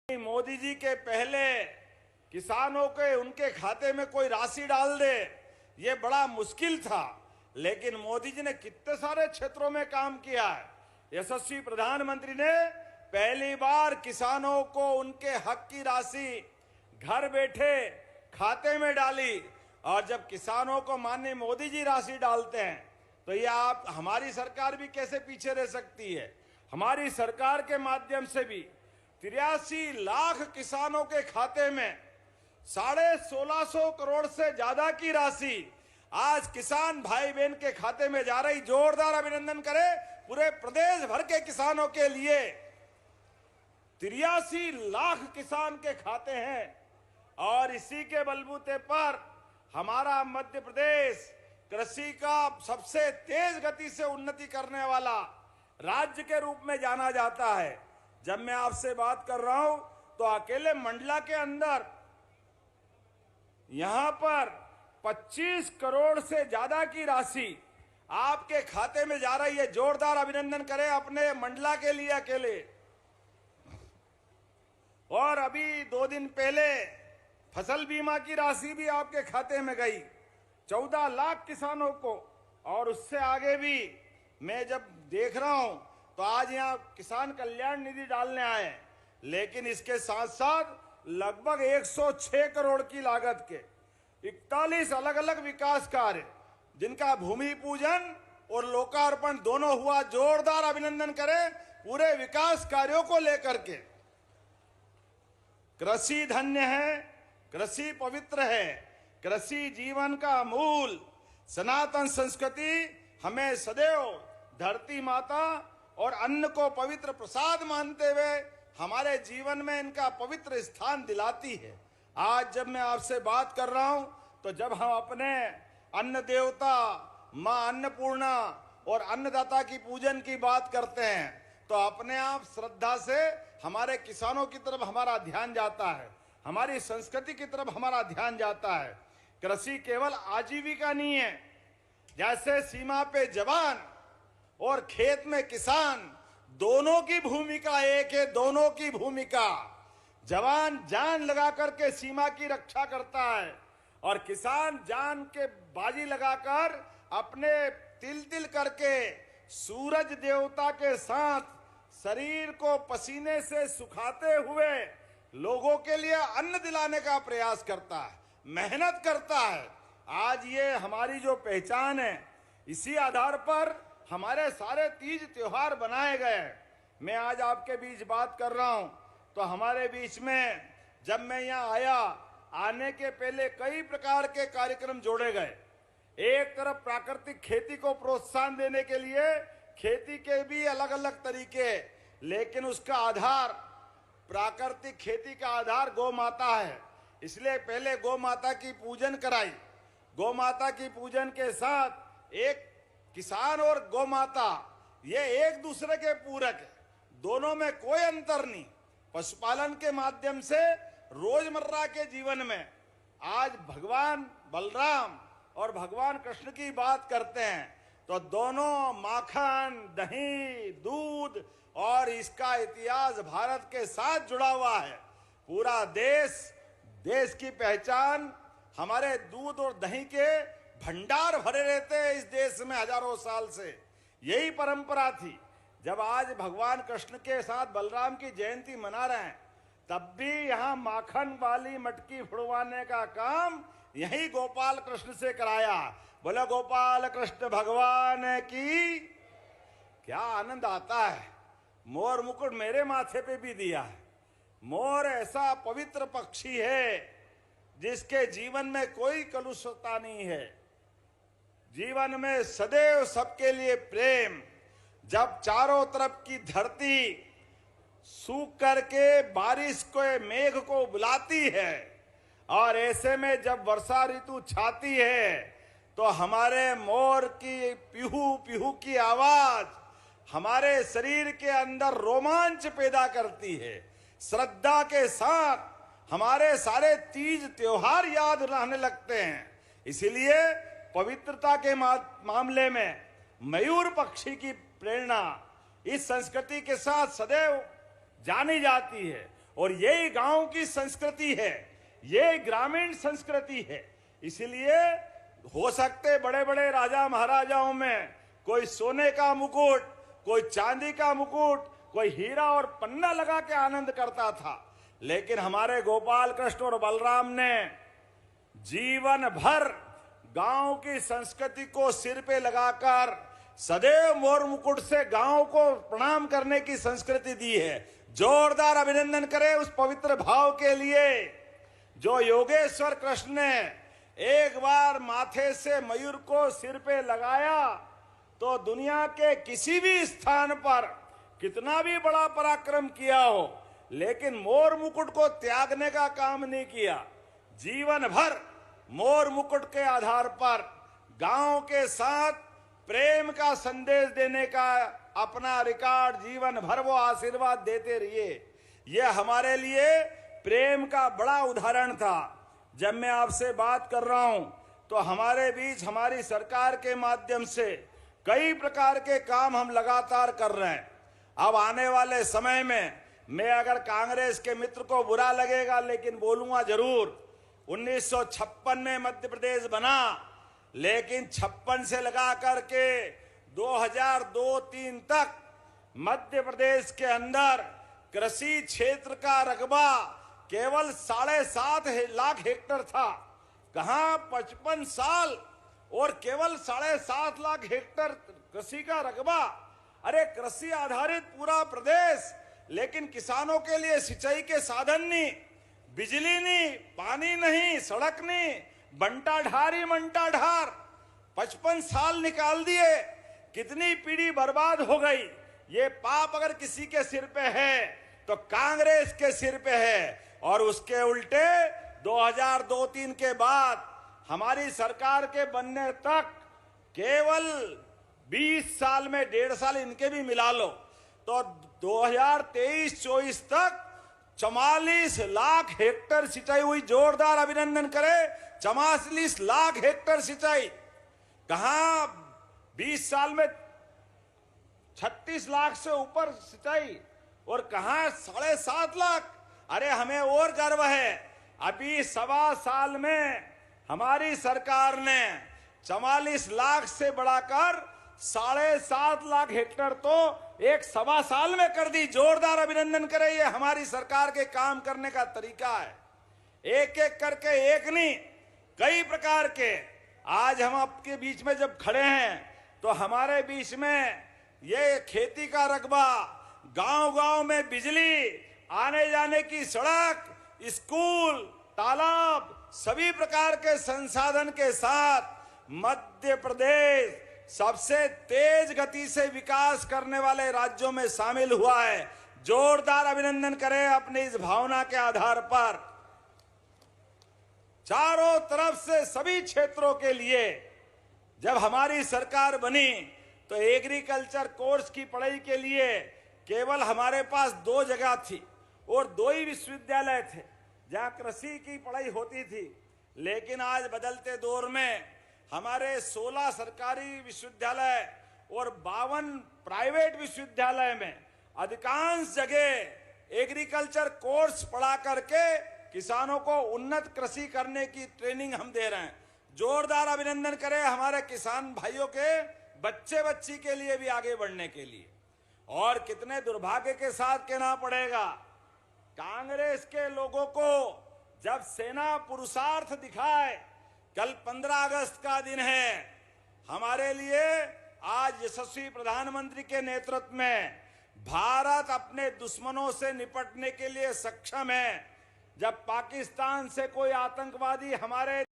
मोदी जी के पहले किसानों के उनके खाते में कोई राशि डाल दे, ये बड़ा मुश्किल था। लेकिन मोदी जी ने कितने सारे क्षेत्रों में काम किया है। यशस्वी प्रधानमंत्री ने पहली बार किसानों को उनके हक की राशि घर बैठे खाते में डाली। और जब किसानों को माननीय मोदी जी राशि डालते हैं तो ये आप हमारी सरकार भी कैसे पीछे रह सकती है। हमारी सरकार के माध्यम से भी 83 लाख किसानों के खाते में 1650 करोड़ से ज्यादा की राशि आज किसान भाई बहन के खाते में जा रही। जोरदार अभिनंदन करें पूरे प्रदेश भर के किसानों के लिए। 83 लाख किसान के खाते हैं और इसी के बलबूते पर हमारा मध्य प्रदेश कृषि का सबसे तेज गति से उन्नति करने वाला राज्य के रूप में जाना जाता है। जब मैं आपसे बात कर रहा हूं तो अकेले मंडला के अंदर यहां पर 25 करोड़ से ज्यादा की राशि आपके खाते में जा रही है। जोरदार अभिनंदन करें अपने मंडला के लिए अकेले। और अभी 2 दिन पहले फसल बीमा की राशि भी आपके खाते में गई 14 लाख किसानों को। और उससे आगे भी मैं जब देख रहा हूं तो आज यहां किसान कल्याण निधि डालने आए, लेकिन इसके साथ साथ लगभग 106 करोड़ की लागत के 41 अलग अलग विकास कार्य जिनका भूमि पूजन और लोकार्पण दोनों हुआ। जोरदार अभिनंदन करें पूरे विकास कार्यों को लेकर के। कृषि धन्य है, कृषि पवित्र है, कृषि जीवन का मूल। सनातन संस्कृति हमें सदैव धरती माता और अन्न को पवित्र प्रसाद मानते हुए हमारे जीवन में इनका पवित्र स्थान दिलाती है। आज जब मैं आपसे बात कर रहा हूं तो जब हम अपने अन्न देवता मां अन्नपूर्णा और अन्नदाता की पूजन की बात करते हैं तो अपने आप श्रद्धा से हमारे किसानों की तरफ हमारा ध्यान जाता है, हमारी संस्कृति की तरफ हमारा ध्यान जाता है। कृषि केवल आजीविका नहीं है। जैसे सीमा पे जवान और खेत में किसान, दोनों की भूमिका एक है। दोनों की भूमिका, जवान जान लगा करके सीमा की रक्षा करता है और किसान जान के बाजी लगाकर अपने तिल तिल करके सूरज देवता के साथ शरीर को पसीने से सुखाते हुए लोगों के लिए अन्न दिलाने का प्रयास करता है, मेहनत करता है। आज ये हमारी जो पहचान है, इसी आधार पर हमारे सारे तीज त्योहार बनाए गए। मैं आज आपके बीच बात कर रहा हूं तो हमारे बीच में जब मैं यहाँ आया, आने के पहले कई प्रकार के कार्यक्रम जोड़े गए। एक तरफ प्राकृतिक खेती को प्रोत्साहन देने के लिए खेती के भी अलग अलग तरीके, लेकिन उसका आधार, प्राकृतिक खेती का आधार गौ माता है। इसलिए पहले गौ माता की पूजन कराई। गौ माता की पूजन के साथ एक किसान और गौ माता ये एक दूसरे के पूरक है, दोनों में कोई अंतर नहीं। पशुपालन के माध्यम से रोजमर्रा के जीवन में आज भगवान बलराम और भगवान कृष्ण की बात करते हैं तो दोनों माखन, दही, दूध और इसका इतिहास भारत के साथ जुड़ा हुआ है। पूरा देश की पहचान हमारे दूध और दही के भंडार भरे रहते हैं इस देश में हजारों साल से। यही परंपरा थी। जब आज भगवान कृष्ण के साथ बलराम की जयंती मना रहे हैं तब भी यहाँ माखन वाली मटकी फुड़वाने का काम यही गोपाल कृष्ण से कराया। बोले गोपाल कृष्ण भगवान की। क्या आनंद आता है। मोर मुकुट मेरे माथे पे भी दिया है। मोर ऐसा पवित्र पक्षी है जिसके जीवन में कोई कलुषता नहीं है। जीवन में सदैव सबके लिए प्रेम। जब चारों तरफ की धरती सूख करके बारिश को, मेघ को बुलाती है और ऐसे में जब वर्षा ऋतु छाती है तो हमारे मोर की पिहू पिहू की आवाज हमारे शरीर के अंदर रोमांच पैदा करती है। श्रद्धा के साथ हमारे सारे तीज त्योहार याद रहने लगते हैं। इसीलिए पवित्रता के मामले में मयूर पक्षी की प्रेरणा इस संस्कृति के साथ सदैव जानी जाती है। और यही गांव की संस्कृति है, ये ग्रामीण संस्कृति है। इसलिए हो सकते बड़े बड़े राजा महाराजाओं में कोई सोने का मुकुट, कोई चांदी का मुकुट, कोई हीरा और पन्ना लगा के आनंद करता था, लेकिन हमारे गोपाल कृष्ण और बलराम ने जीवन भर गांव की संस्कृति को सिर पे लगाकर सदैव मोर मुकुट से गांव को प्रणाम करने की संस्कृति दी है। जोरदार अभिनंदन करें उस पवित्र भाव के लिए। जो योगेश्वर कृष्ण ने एक बार माथे से मयूर को सिर पे लगाया तो दुनिया के किसी भी स्थान पर कितना भी बड़ा पराक्रम किया हो, लेकिन मोर मुकुट को त्यागने का काम नहीं किया। जीवन भर मोर मुकुट के आधार पर गांव के साथ प्रेम का संदेश देने का अपना रिकॉर्ड जीवन भर वो आशीर्वाद देते रहिए। ये हमारे लिए प्रेम का बड़ा उदाहरण था। जब मैं आपसे बात कर रहा हूं तो हमारे बीच हमारी सरकार के माध्यम से कई प्रकार के काम हम लगातार कर रहे हैं। अब आने वाले समय में मैं अगर कांग्रेस के मित्र को बुरा लगेगा लेकिन बोलूंगा जरूर। 1956 में मध्य प्रदेश बना, लेकिन 56 से लगा करके 2002-03 तक मध्य प्रदेश के अंदर कृषि क्षेत्र का रकबा केवल 7.5 लाख हेक्टेयर था। कहां 55 साल और केवल 7.5 लाख हेक्टेयर कृषि का रकबा। अरे कृषि आधारित पूरा प्रदेश, लेकिन किसानों के लिए सिंचाई के साधन नहीं, बिजली नहीं, पानी नहीं, सड़क नहीं, बंटा ढार ही मंटा ढार। 55 साल निकाल दिए, कितनी पीढ़ी बर्बाद हो गई। ये पाप अगर किसी के सिर पे है तो कांग्रेस के सिर पे है। और उसके उल्टे 2002-03 के बाद हमारी सरकार के बनने तक केवल 20 साल में 1.5 साल इनके भी मिला लो तो 2023-24 तक 44 लाख हेक्टेयर सिंचाई हुई। जोरदार अभिनंदन करें। 44 लाख हेक्टेयर सिंचाई। कहां 20 साल में 36 लाख से ऊपर सिंचाई और कहां 7.5 लाख। अरे हमें और गर्व है, अभी 1.25 साल में हमारी सरकार ने 44 लाख से बढ़ाकर 7.5 लाख हेक्टेयर तो 1.25 साल में कर दी। जोरदार अभिनंदन करें। ये हमारी सरकार के काम करने का तरीका है। एक एक करके, एक नहीं कई प्रकार के। आज हम आपके बीच में जब खड़े हैं तो हमारे बीच में ये खेती का रकबा, गांव-गांव में बिजली, आने जाने की सड़क, स्कूल, तालाब, सभी प्रकार के संसाधन के साथ मध्य प्रदेश सबसे तेज गति से विकास करने वाले राज्यों में शामिल हुआ है। जोरदार अभिनंदन करें अपनी इस भावना के आधार पर। चारों तरफ से सभी क्षेत्रों के लिए जब हमारी सरकार बनी तो एग्रीकल्चर कोर्स की पढ़ाई के लिए केवल हमारे पास 2 जगह थी और 2 ही विश्वविद्यालय थे जहां कृषि की पढ़ाई होती थी। लेकिन आज बदलते दौर में हमारे 16 सरकारी विश्वविद्यालय और 52 प्राइवेट विश्वविद्यालय में अधिकांश जगह एग्रीकल्चर कोर्स पढ़ा करके किसानों को उन्नत कृषि करने की ट्रेनिंग हम दे रहे हैं। जोरदार अभिनंदन करें हमारे किसान भाइयों के बच्चे बच्ची के लिए भी आगे बढ़ने के लिए। और कितने दुर्भाग्य के साथ कहना पड़ेगा, कांग्रेस के लोगों को जब सेना पुरुषार्थ दिखाए, कल 15 अगस्त का दिन है हमारे लिए। आज यशस्वी प्रधानमंत्री के नेतृत्व में भारत अपने दुश्मनों से निपटने के लिए सक्षम है। जब पाकिस्तान से कोई आतंकवादी हमारे